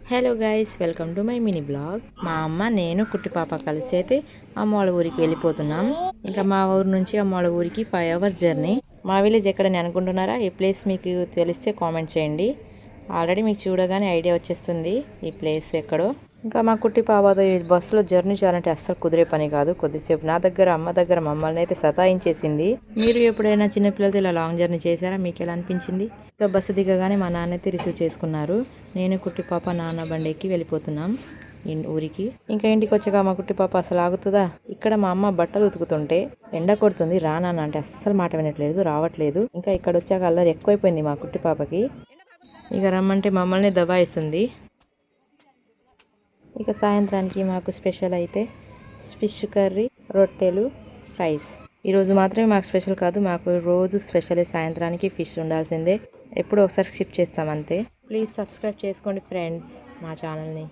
Hello guys, welcome to my mini blog. మా అమ్మ నేను కుట్టి పాప కలిసి అయితే అమ్మ వాళ్ళ ఊరికి వెళ్ళిపోతున్నాం. ఇంకా మా ఊరు నుంచి అమ్మ వాళ్ళ ఊరికి 5 hours జర్నీ. మా విలేజ్ ఎక్కడని అనుకుంటున్నారా? ఈ ప్లేస్ మీకు తెలిస్తే కామెంట్ చేయండి. ఆల్రెడీ మీకు చూడగానే ఐడియా వచ్చేస్తుంది ఈ ప్లేస్ ఎక్కడో. ఇంకా మా కుట్టి పాపతో ఈ బస్సులో జర్నీ చేయాలంటే అస్సలు కుదిరే పని కాదు. కొద్దిసేపు నా దగ్గర అమ్మ దగ్గర మమ్మల్ని అయితే సతాయించేసింది. మీరు ఎప్పుడైనా చిన్నపిల్లలతో ఇలా లాంగ్ జర్నీ చేశారా? మీకు ఎలా అనిపించింది? ఇంకా బస్సు దిగగానే మా నాన్న అయితే రిసీవ్ చేసుకున్నారు. నేను కుట్టి పాప నాన్న బండి ఎక్కి వెళ్ళిపోతున్నాం ఊరికి. ఇంకా ఇంటికి వచ్చాక మా కుట్టి పాప అసలు ఆగుతుందా? ఇక్కడ మా అమ్మ బట్టలు ఉతుకుతుంటే ఎండ కొడుతుంది రానా అంటే అస్సలు మాట వినట్లేదు, రావట్లేదు. ఇంకా ఇక్కడ వచ్చాక అల్లరి ఎక్కువైపోయింది మా కుట్టి పాపకి. ఇక రమ్మంటే మమ్మల్ని దబాయిస్తుంది. ఇక సాయంత్రానికి మాకు స్పెషల్ అయితే ఫిష్ కర్రీ, రొట్టెలు, ఫ్రైస్. ఈరోజు మాత్రమే మాకు స్పెషల్ కాదు, మాకు రోజు స్పెషలే. సాయంత్రానికి ఫిష్ ఉండాల్సిందే. ఎప్పుడో ఒకసారి స్కిప్ చేస్తాం అంతే. ప్లీజ్ సబ్స్క్రైబ్ చేసుకోండి ఫ్రెండ్స్ మా ఛానల్ని.